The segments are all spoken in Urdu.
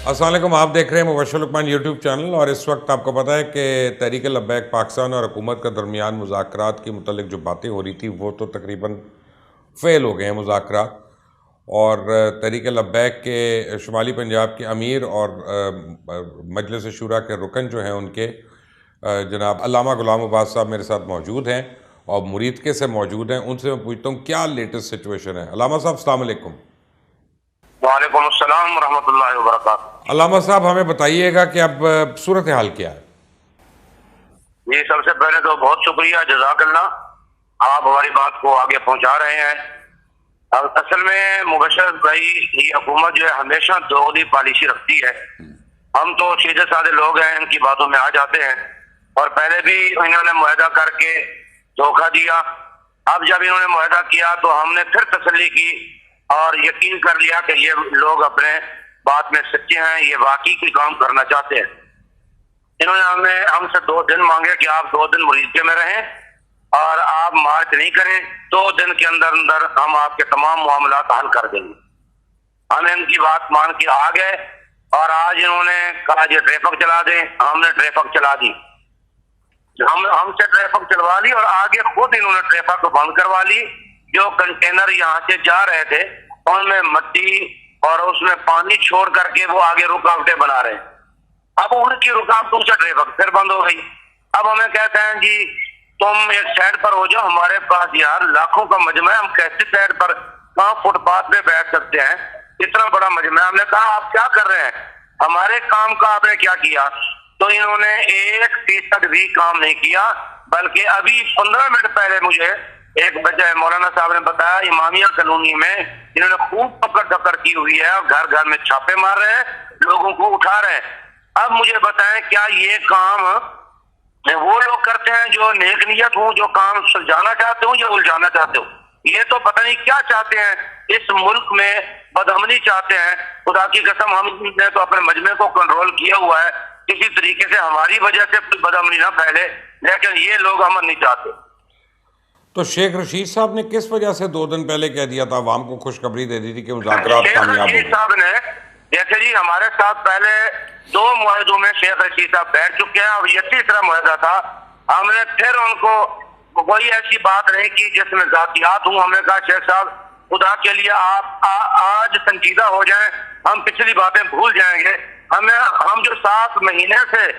السلام علیکم، آپ دیکھ رہے ہیں مبشر لقمان یوٹیوب چینل، اور اس وقت آپ کو پتہ ہے کہ تحریک لبیک پاکستان اور حکومت کے درمیان مذاکرات کے متعلق جو باتیں ہو رہی تھی وہ تو تقریباً فیل ہو گئے ہیں مذاکرات، اور تحریک لبیک کے شمالی پنجاب کے امیر اور مجلس شورا کے رکن جو ہیں ان کے جناب علامہ غلام عباس صاحب میرے ساتھ موجود ہیں اور مریدکے سے موجود ہیں. ان سے میں پوچھتا ہوں کیا لیٹسٹ سچویشن ہے. علامہ صاحب السلام علیکم. وعلیکم السلام ورحمۃ اللہ وبرکاتہ. علامہ صاحب ہمیں بتائیے گا کہ اب صورتحال کیا ہے؟ جی، سب سے پہلے تو بہت شکریہ، جزاک اللہ، آپ ہماری بات کو آگے پہنچا رہے ہیں. اصل میں مبشر بھائی، یہ حکومت جو ہے ہمیشہ دوغلی پالیسی رکھتی ہے. ہم تو سیدھے سادے لوگ ہیں، ان کی باتوں میں آ جاتے ہیں، اور پہلے بھی انہوں نے معاہدہ کر کے دھوکہ دیا. اب جب انہوں نے معاہدہ کیا تو ہم نے پھر تسلی کی اور یقین کر لیا کہ یہ لوگ اپنے بات میں سچے ہیں، یہ واقعی کوئی کام کرنا چاہتے ہیں. انہوں نے ہم سے 2 دن مانگے کہ آپ 2 دن مریدکے میں رہیں اور آپ مارچ نہیں کریں. 2 دن کے اندر ہم آپ کے تمام معاملات حل کر دیں گے. ہم ان کی بات مان کے آ گئے، اور آج انہوں نے کہا یہ ٹریفک چلا دیں. ہم نے ٹریفک چلا دی، ہم سے ٹریفک چلوا لی، اور آگے خود انہوں نے ٹریفک کو بند کروا لی. جو کنٹینر یہاں سے جا رہے تھے ان میں مٹی اور اس میں پانی چھوڑ کر کے وہ آگے رکاوٹیں بنا رہے ہیں. اب ان کی رکاوٹوں سے ٹریفک پھر بند ہو گئی. اب ہمیں کہتے ہیں جی تم ایک سائڈ پر ہو جاؤ، ہمارے پاس یار لاکھوں کا مجمع ہے، ہم کیسے سائڈ پر کہاں فٹ پاتھ پہ بیٹھ سکتے ہیں، اتنا بڑا مجمع. ہم نے کہا آپ کیا کر رہے ہیں، ہمارے کام کا آپ نے کیا کیا؟ تو انہوں نے 1% بھی کام نہیں کیا، بلکہ ابھی 15 منٹ پہلے مجھے ایک بچہ مولانا صاحب نے بتایا امامیہ کالونی میں انہوں نے خوب پکڑ دکڑ کی ہوئی ہے، اور گھر گھر میں چھاپے مار رہے ہیں، لوگوں کو اٹھا رہے ہیں. اب مجھے بتائیں کیا یہ کام وہ لوگ کرتے ہیں جو نیک نیت ہوں، جو کام سلجھانا چاہتے ہوں یا الجھانا چاہتے ہوں؟ یہ تو پتہ نہیں کیا چاہتے ہیں. اس ملک میں بدامنی چاہتے ہیں. خدا کی قسم ہم نے تو اپنے مجمع کو کنٹرول کیا ہوا ہے، کسی طریقے سے ہماری وجہ سے کوئی بدامنی نہ پھیلے، لیکن یہ لوگ امن نہیں چاہتے. تو شیخ رشید صاحب نے کس وجہ سے 2 دن پہلے کہہ دیا تھا، عوام کو خوشخبری دے دی تھی کہ مذاکرات کامیاب ہو گئے؟ شیخ رشید صاحب نے جیسے جی ہمارے ساتھ پہلے 2 معاہدوں میں شیخ رشید صاحب بیٹھ چکے ہیں، اور یہ تیسرا معاہدہ تھا. ہم نے پھر ان کو کوئی ایسی بات نہیں کی جس میں ذاتیات ہوں. ہم نے کہا شیخ صاحب خدا کے لیے آپ آج سنجیدہ ہو جائیں، ہم پچھلی باتیں بھول جائیں گے. ہم جو 7 مہینے سے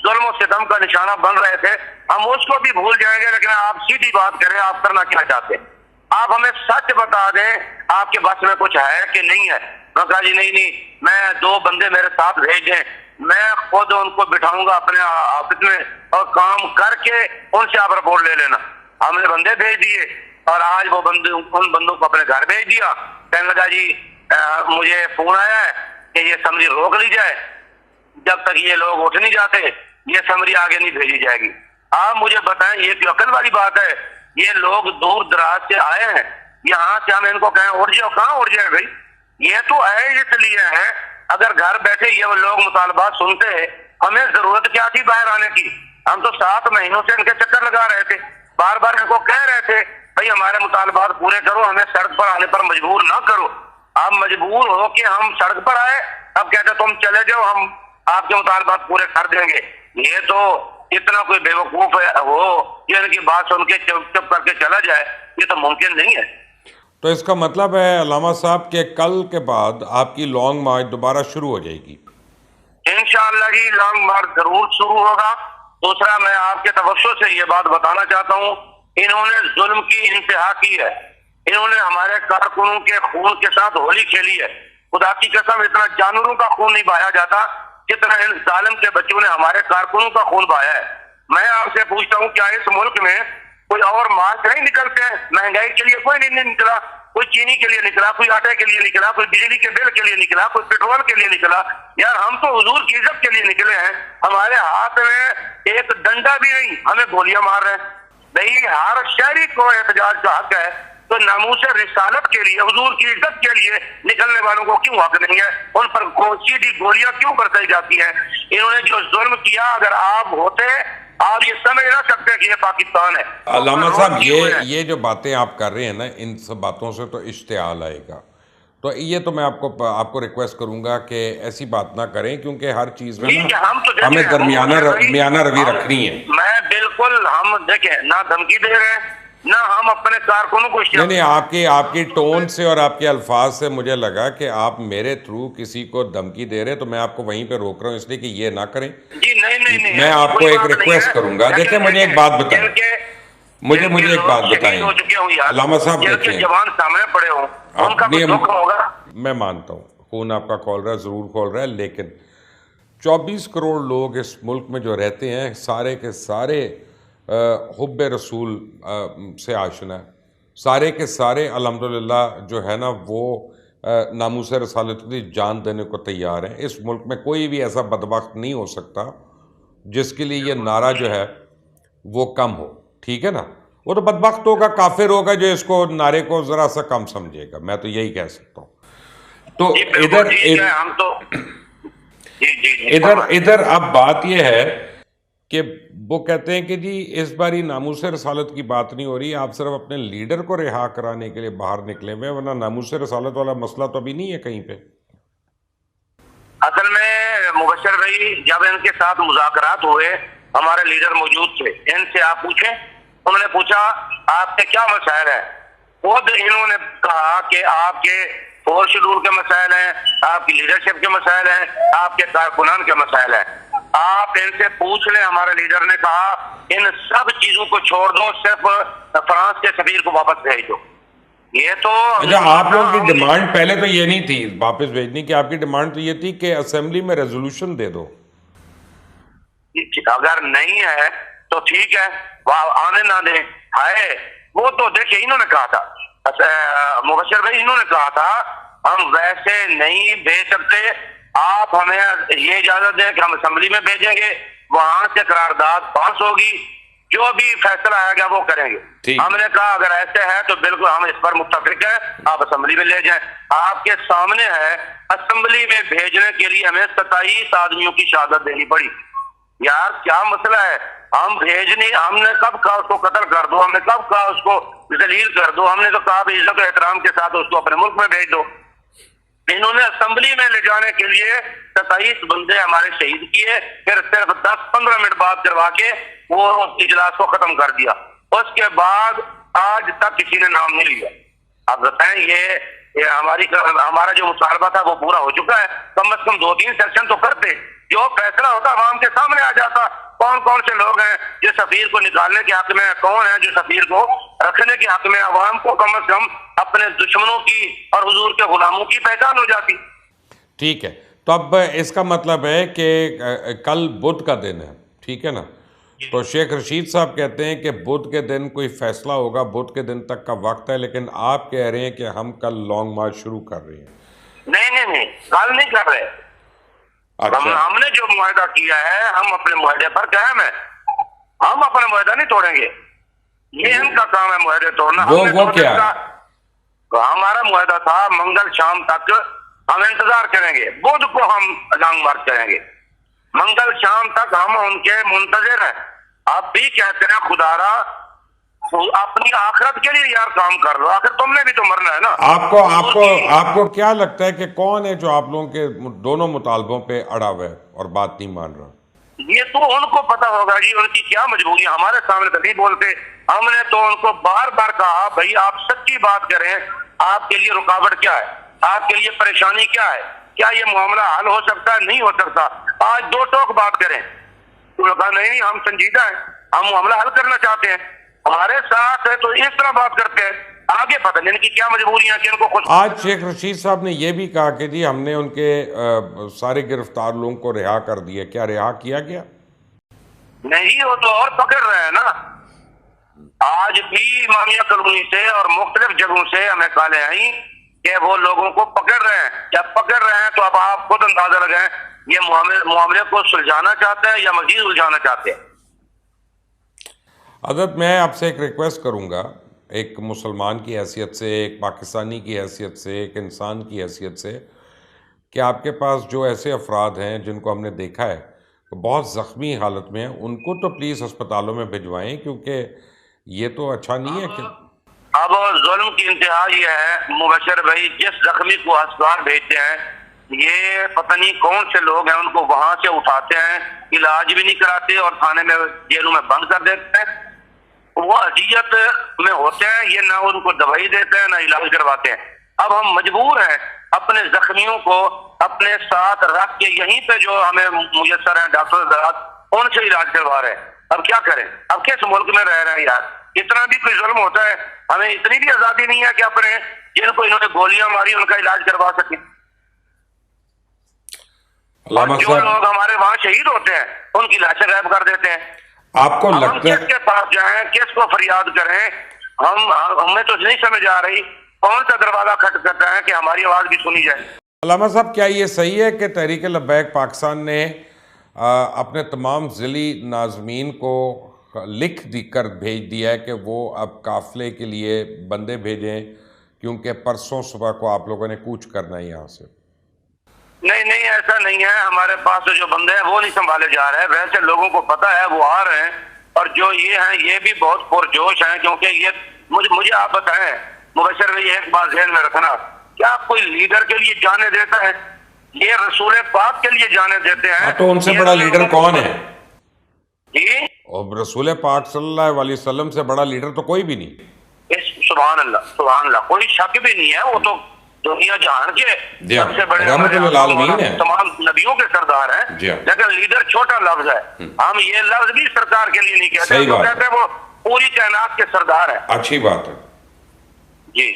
ظلم و ستم کا نشانہ بن رہے تھے ہم اس کو بھی بھول جائیں گے، لیکن آپ سیدھی بات کریں، آپ کرنا کیا چاہتے ہیں؟ آپ ہمیں سچ بتا دیں آپ کے بس میں کچھ ہے کہ نہیں ہے. میں کہا جی نہیں، میں 2 بندے میرے ساتھ بھیج دیں، میں خود ان کو بٹھاؤں گا اپنے آفس میں اور کام کر کے ان سے آپ رپورٹ لے لینا. ہم نے بندے بھیج دیے، اور آج وہ ان بندوں کو اپنے گھر بھیج دیا. کہنے لگا جی مجھے فون آیا ہے کہ یہ سمری روک لی جائے، جب تک یہ لوگ اٹھ نہیں جاتے یہ سمری آگے نہیں بھیجی جائے گی. آپ مجھے بتائیں یہ کوئی عقل والی بات ہے؟ یہ لوگ دور دراز سے آئے ہیں، یہاں سے ہم ان کو کہیں اٹھ جاؤ، کہاں اٹھ جائے بھائی؟ یہ تو آئے اس لیے ہیں، اگر گھر بیٹھے یہ لوگ مطالبات سنتے ہمیں ضرورت کیا تھی باہر آنے کی؟ ہم تو 7 مہینوں سے ان کے چکر لگا رہے تھے، بار بار ان کو کہہ رہے تھے بھائی ہمارے مطالبات پورے کرو، ہمیں سڑک پر آنے پر مجبور نہ کرو. اب مجبور ہو کہ ہم سڑک پر آئے، اب کہتے تم چلے جاؤ، ہم آپ کے مطالبات پورے کر دیں گے. یہ تو اتنا کوئی بے وقوف ہے وہ کہ ان کی بات سن کے چپ کر کے چلا جائے، یہ تو ممکن نہیں ہے. تو اس کا مطلب ہے علامہ صاحب کہ کل کے بعد آپ کی لانگ مارچ دوبارہ شروع ہو جائے گی؟ انشاءاللہ جی لانگ مارچ ضرور شروع ہوگا. دوسرا میں آپ کے توسط سے یہ بات بتانا چاہتا ہوں، انہوں نے ظلم کی انتہا کی ہے. انہوں نے ہمارے کارکنوں کے خون کے ساتھ ہولی کھیلی ہے. خدا کی قسم اتنا جانوروں کا خون نہیں بہایا جاتا جتنا ان ظالم کے بچوں نے ہمارے کارکنوں کا خون بہایا ہے. میں آپ سے پوچھتا ہوں کیا اس ملک میں کوئی اور مارچ نہیں نکلتے ہیں؟ مہنگائی کے لیے کوئی نہیں نکلا، کوئی چینی کے لیے نکلا، کوئی آٹے کے لیے نکلا، کوئی بجلی کے بل کے لیے نکلا، کوئی پیٹرول کے لیے نکلا. یار ہم تو حضور کی عزت کے لیے نکلے ہیں، ہمارے ہاتھ میں ایک ڈنڈا بھی نہیں، ہمیں گولیاں مار رہے ہیں. بھائی ہر شہری کو احتجاج کا حق ہے، تو ناموس رسالت کے لیے حضور کی عزت کے لیے نکلنے والوں کو کیوں حق نہیں ہے؟ ان پر سیدھی گولیاں کیوں برسائی جاتی ہیں؟ انہوں نے جو ظلم کیا اگر آپ ہوتے آپ یہ سمجھ نہ سکتے کہ یہ پاکستان ہے. علامہ صاحب یہ جو باتیں آپ کر رہے ہیں نا، ان سب باتوں سے تو اشتعال آئے گا. تو یہ تو میں آپ کو ریکویسٹ کروں گا کہ ایسی بات نہ کریں، کیونکہ ہر چیز میں ٹھیک ہے، نا ہم تو دیکھیں، ہمیں درمیانہ روی ہم- رکھنی ہے۔ میں بالکل، ہم دیکھیں نہ دھمکی دے رہے ہیں نہ ہم اپنے کارکنوں کو نہیں، آپ کی ٹون سے اور آپ کے الفاظ سے مجھے لگا کہ آپ میرے تھرو کسی کو دھمکی دے رہے، تو میں آپ کو وہیں پہ روک رہا ہوں اس لیے کہ یہ نہ کریں۔ جی نہیں، میں آپ کو ایک ریکویسٹ کروں گا، دیکھیں مجھے ایک بات بتائیں، مجھے ایک بات بتائیں، علامہ صاحب دیکھیں، جوان سامنے پڑے ہوں ان کا کوئی دکھ ہوگا۔ میں مانتا ہوں خون آپ کا کھول رہا ہے، ضرور کھول رہا ہے، لیکن 24 کروڑ لوگ اس ملک میں جو رہتے ہیں، سارے کے سارے حب رسول سے آشنا ہے، سارے کے سارے الحمدللہ جو ہے نا وہ ناموس رسالت کی جان دینے کو تیار ہیں۔ اس ملک میں کوئی بھی ایسا بدبخت نہیں ہو سکتا جس کے لیے یہ نعرہ جو ہے وہ کم ہو، ٹھیک ہے نا؟ وہ تو بدبخت ہوگا، کافر ہوگا جو اس کو نعرے کو ذرا سا کم سمجھے گا، میں تو یہی کہہ سکتا ہوں۔ تو ادھر اب بات یہ ہے کہ وہ کہتے ہیں کہ جی اس باری ناموس رسالت کی بات نہیں ہو رہی، آپ صرف اپنے لیڈر کو رہا کرانے کے لیے باہر نکلے ہوئے، ورنہ ناموس رسالت والا مسئلہ تو ابھی نہیں ہے کہیں پہ۔ اصل میں مبشر بھائی، جب ان کے ساتھ مذاکرات ہوئے، ہمارے لیڈر موجود تھے، ان سے آپ پوچھیں، انہوں نے پوچھا آپ کے کیا مسائل ہیں، خود انہوں نے کہا کہ آپ کے فور شیڈول کے مسائل ہیں، آپ کی لیڈرشپ کے مسائل ہیں، آپ کے کارکنان کے مسائل ہیں، آپ ان سے پوچھ لیں۔ ہمارے لیڈر نے کہا ان سب چیزوں کو چھوڑ دو، صرف فرانس کے سفیر کو واپس بھیج دو۔ یہ تو اچھا، آپ لوگوں کی ڈیمانڈ پہلے تو یہ نہیں تھی واپس بھیجنے کی، آپ کی ڈیمانڈ تو یہ تھی کہ اسمبلی میں ریزولوشن دے دو۔ اگر نہیں ہے تو ٹھیک ہے، آنے نہ دیں، ہے وہ تو دیکھیں انہوں نے کہا تھا، مبشر بھائی انہوں نے کہا تھا ہم ویسے نہیں بھیج سکتے، آپ ہمیں یہ اجازت دیں کہ ہم اسمبلی میں بھیجیں گے، وہاں سے قرارداد پاس ہوگی، جو بھی فیصلہ آئے گا وہ کریں گے۔ ہم نے کہا اگر ایسے ہے تو بالکل ہم اس پر متفق ہیں، آپ اسمبلی میں لے جائیں۔ آپ کے سامنے ہے، اسمبلی میں بھیجنے کے لیے ہمیں 27 آدمیوں کی شہادت دینی پڑی۔ یار کیا مسئلہ ہے، ہم ہم نے کب کہا اس کو قتل کر دو، ہم نے کب کہا اس کو ذلیل کر دو، ہم نے تو کہا بھی عزت و احترام کے ساتھ اس کو اپنے ملک میں بھیج دو۔ انہوں نے اسمبلی میں لے جانے کے لیے 27 بندے ہمارے شہید کیے، پھر صرف 10-15 منٹ بعد کروا کے وہ اجلاس کو ختم کر دیا۔ اس کے بعد آج تک کسی نے نام نہیں لیا۔ آپ بتائیں یہ ہمارا جو مطالبہ تھا وہ پورا ہو چکا ہے، کم از کم 2-3 سیکشن تو کرتے، جو فیصلہ ہوتا عوام کے سامنے آ جاتا، کون کون سے لوگ ہیں جو سفیر کو نکالنے کے حق میں، کون ہیں جو سفیر کو رکھنے کے حق میں، عوام کو کم از کم اپنے دشمنوں کی اور حضور کے غلاموں کی پہچان ہو جاتی۔ ٹھیک ہے، تو اب اس کا مطلب ہے کہ کل بدھ کا دن ہے، ٹھیک ہے نا؟ تو شیخ رشید صاحب کہتے ہیں کہ بدھ کے دن کوئی فیصلہ ہوگا، بدھ کے دن تک کا وقت ہے، لیکن آپ کہہ رہے ہیں کہ ہم کل لانگ مارچ شروع کر رہے ہیں۔ نہیں، کل نہیں کر رہے۔ ہم نے جو معاہدہ کیا ہے ہم اپنے معاہدے پر قائم ہیں، ہم اپنا معاہدہ نہیں توڑیں گے، یہ ان کا کام ہے معاہدے توڑنا۔ وہ کیا ہے؟ ہمارا معاہدہ تھا منگل شام تک ہم انتظار کریں گے، بدھ کو ہم لانگ مارچ کریں گے، منگل شام تک ہم ان کے منتظر ہیں۔ آپ بھی کہتے ہیں خدا را اپنی آخرت کے لیے یار کام کر لو، آخر تم نے بھی تو مرنا ہے نا۔ آپ کو کیا لگتا ہے کہ کون ہے جو آپ لوگوں کے دونوں مطالبوں پہ اڑا ہوا ہے اور بات نہیں مان رہا؟ یہ تو ان کو پتا ہوگا جی، ان کی کیا مجبوری، ہمارے سامنے تو نہیں بولتے۔ ہم نے تو ان کو بار بار کہا بھائی آپ سچی بات کریں، آپ کے لیے رکاوٹ کیا ہے، آپ کے لیے پریشانی کیا ہے، کیا یہ معاملہ حل ہو سکتا ہے، نہیں ہو سکتا، آج دو ٹوک بات کریں۔ تو کہا نہیں ہم سنجیدہ ہیں، ہم معاملہ حل کرنا چاہتے ہیں، ہمارے ساتھ ہے تو اس طرح بات کرتے ہیں۔ آگے پتہ نہیں ان کی کیا مجبوریاں کہ ان کو کچھ۔ آج شیخ رشید صاحب نے یہ بھی کہا کہ جی ہم نے ان کے سارے گرفتار لوگوں کو رہا کر دیا، کیا رہا کیا گیا؟ نہیں، وہ تو اور پکڑ رہے ہیں نا، آج بھی امامیہ کالونی سے اور مختلف جگہوں سے ہمیں کالیں آئیں کہ وہ لوگوں کو پکڑ رہے ہیں۔ جب پکڑ رہے ہیں تو اب آپ خود اندازہ لگائیں یہ معاملے کو سلجھانا چاہتے ہیں یا مزید الجھانا چاہتے ہیں۔ حضرت میں آپ سے ایک ریکویسٹ کروں گا، ایک مسلمان کی حیثیت سے، ایک پاکستانی کی حیثیت سے، ایک انسان کی حیثیت سے، کہ آپ کے پاس جو ایسے افراد ہیں جن کو ہم نے دیکھا ہے بہت زخمی حالت میں ہیں، ان کو تو پلیز ہسپتالوں میں بھجوائیں، کیونکہ یہ تو اچھا نہیں ہے کہ اب ظلم کی انتہا یہ ہے مبشر بھائی، جس زخمی کو ہسپتال بھیجتے ہیں یہ پتہ نہیں کون سے لوگ ہیں، ان کو وہاں سے اٹھاتے ہیں، علاج بھی نہیں کراتے اور تھانے میں جیلوں میں بند کر دیتے ہیں. وہ اذیت میں ہوتے ہیں، یہ نہ ان کو دوائی دیتے ہیں نہ علاج کرواتے ہیں. اب ہم مجبور ہیں اپنے زخمیوں کو اپنے ساتھ رکھ کے یہیں پہ جو ہمیں میسر ہیں ڈاکٹر حضرات ان سے علاج کروا رہے ہیں. اب کیا کریں؟ اب کس ملک میں رہ رہے ہیں یار؟ اتنا بھی کوئی ظلم ہوتا ہے؟ ہمیں اتنی بھی آزادی نہیں ہے کہ اپنے جن کو انہوں نے گولیاں ماری ان کا علاج کروا سکیں. اور جو لوگ ہمارے وہاں شہید ہوتے ہیں ان کی لاشیں غائب کر دیتے ہیں. آپ کو لگتا ہے کس کے پاس جائیں، کس کو فریاد کریں؟ ہمیں تو نہیں سمجھ آ رہی کون سا دروازہ کھٹکھٹاتا ہے کہ ہماری آواز بھی سنی جائے. علامہ صاحب، کیا یہ صحیح ہے کہ تحریک لبیک پاکستان نے اپنے تمام ضلعی ناظمین کو لکھ کر بھیج دیا ہے کہ وہ اب قافلے کے لیے بندے بھیجیں کیونکہ پرسوں صبح کو آپ لوگوں نے کوچ کرنا ہے یہاں سے؟ نہیں ایسا نہیں ہے. ہمارے پاس جو بندے ہیں وہ نہیں سنبھالے جا رہے ہیں. ویسے لوگوں کو پتہ ہے وہ آ رہے ہیں، اور جو یہ ہیں یہ بھی بہت پرجوش ہیں. کیونکہ یہ مجھے آپ بتائیں مبشر بھائی، ایک بات ذہن میں رکھنا، کیا کوئی لیڈر کے لیے جانے دیتا ہے؟ یہ رسول پاک کے لیے جانے دیتے ہیں. تو ان سے بڑا لیڈر کون ہے؟ جی، اور رسول پاک صلی اللہ علیہ وسلم سے بڑا لیڈر تو کوئی بھی نہیں. سبحان اللہ، کوئی شک بھی نہیں ہے. وہ تو دنیا جہان کے سب سے بڑے رحمت للعالمین ہیں، تمام نبیوں کے سردار ہیں. لیکن لیڈر چھوٹا لفظ ہے. ہم یہ لفظ بھی سرکار کے لیے نہیں کہتے، جو کہتے ہیں وہ پوری کائنات کے سردار ہیں. اچھی بات ہے جی.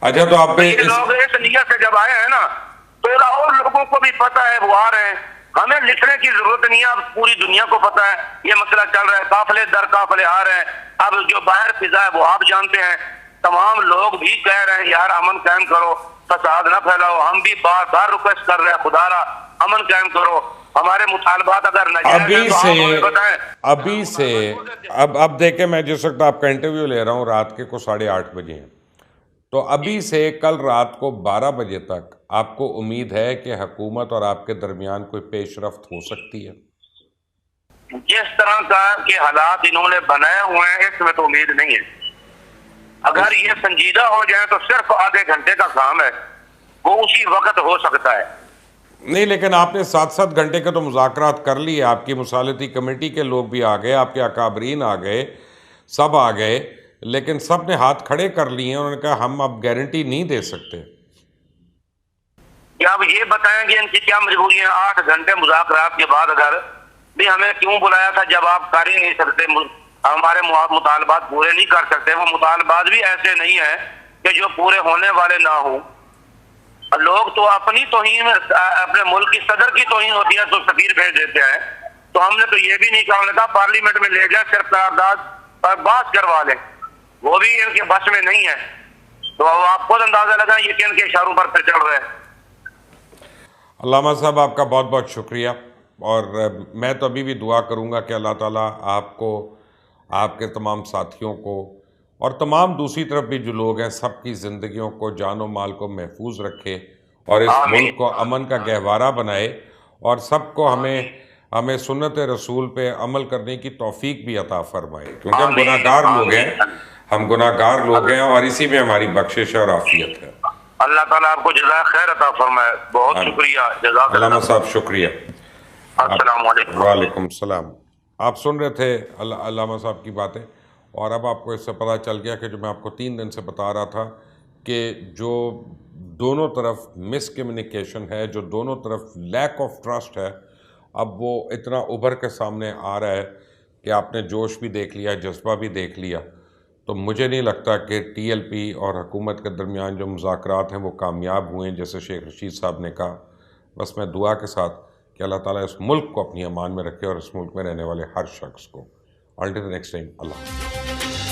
اچھا، تو آپ لوگ اس نیت سے جب آئے ہیں نا تو اور لوگوں کو بھی پتہ ہے وہ آ رہے ہیں. ہمیں لکھنے کی ضرورت نہیں ہے، اب پوری دنیا کو پتہ ہے یہ مسئلہ چل رہا ہے. قافلے در قافلے آ رہے ہیں. اب جو باہر فضا ہے وہ آپ جانتے ہیں. تمام لوگ بھی کہہ رہے ہیں یار امن قائم کرو، فساد نہ پھیلاؤ. ہم بھی بار بار ریکویسٹ کر رہے ہیں خدا را امن قائم کرو. ہمارے مطالبات اگر ابھی سے اب دیکھیں، میں جس وقت آپ کا انٹرویو لے رہا ہوں رات کے کو 8:30 بجے ہیں، تو ابھی سے کل رات کو 12 بجے تک آپ کو امید ہے کہ حکومت اور آپ کے درمیان کوئی پیش رفت ہو سکتی ہے؟ جس طرح کا کہ حالات انہوں نے بنائے ہوئے ہیں اس میں تو امید نہیں ہے. اگر یہ سنجیدہ ہو جائے تو صرف آدھے گھنٹے کا کام ہے، وہ اسی وقت ہو سکتا ہے. نہیں، لیکن آپ نے 7 گھنٹے کے تو مذاکرات کر لیے. آپ کی مصالحتی کمیٹی کے لوگ بھی آ گئے، آپ کے اکابرین آ گئے، سب آ گئے، لیکن سب نے ہاتھ کھڑے کر لیے ہیں. انہوں نے کہا ہم اب گارنٹی نہیں دے سکتے. کیا آپ یہ بتائیں گے ان کی کیا مجبوری ہے؟ 8 گھنٹے مذاکرات کے بعد اگر بھی ہمیں کیوں بلایا تھا جب آپ کر ہی نہیں سکتے، ہمارے مطالبات پورے نہیں کر سکتے؟ وہ مطالبات بھی ایسے نہیں ہیں کہ جو پورے ہونے والے نہ ہوں. لوگ تو اپنی توہین، اپنے ملک کی صدر کی توہین ہوتی ہے تو سفیر بھیج دیتے ہیں. تو ہم نے تو یہ بھی نہیں کہا. ہم نے کہا پارلیمنٹ میں لے جائیں، صرف قرارداد پر بات کروا لیں. وہ بھی ان کے بس میں نہیں ہے. تو آپ خود اندازہ لگائیں یہ کن کے اشاروں پر پھر چل رہے ہیں. علامہ صاحب، آپ کا بہت بہت شکریہ. اور میں تو ابھی بھی دعا کروں گا کہ اللہ تعالیٰ آپ کو، آپ کے تمام ساتھیوں کو اور تمام دوسری طرف بھی جو لوگ ہیں سب کی زندگیوں کو، جان و مال کو محفوظ رکھے اور اس ملک کو امن کا گہوارہ بنائے، اور سب کو ہمیں سنت رسول پہ عمل کرنے کی توفیق بھی عطا فرمائے. کیونکہ ہم گناہ گار لوگ ہیں اور اسی میں ہماری بخشش اور عافیت ہے. اللہ تعالیٰ آپ کو جزائے خیر عطا فرمائے. بہت شکریہ. جزاک اللہ. علامہ صاحب شکریہ. السلام علیکم. وعلیکم السلام. آپ سن رہے تھے علامہ صاحب کی باتیں، اور اب آپ کو اس سے پتہ چل گیا کہ جو میں آپ کو 3 دن سے بتا رہا تھا کہ جو دونوں طرف مس کمیونیکیشن ہے، جو دونوں طرف لیک آف ٹرسٹ ہے، اب وہ اتنا ابھر کے سامنے آ رہا ہے کہ آپ نے جوش بھی دیکھ لیا، جذبہ بھی دیکھ لیا. تو مجھے نہیں لگتا کہ ٹی ایل پی اور حکومت کے درمیان جو مذاکرات ہیں وہ کامیاب ہوئے ہیں جیسے شیخ رشید صاحب نے کہا. بس میں دعا کے ساتھ کہ اللہ تعالیٰ اس ملک کو اپنی امان میں رکھے اور اس ملک میں رہنے والے ہر شخص کو. Until the next time, اللہ حافظ.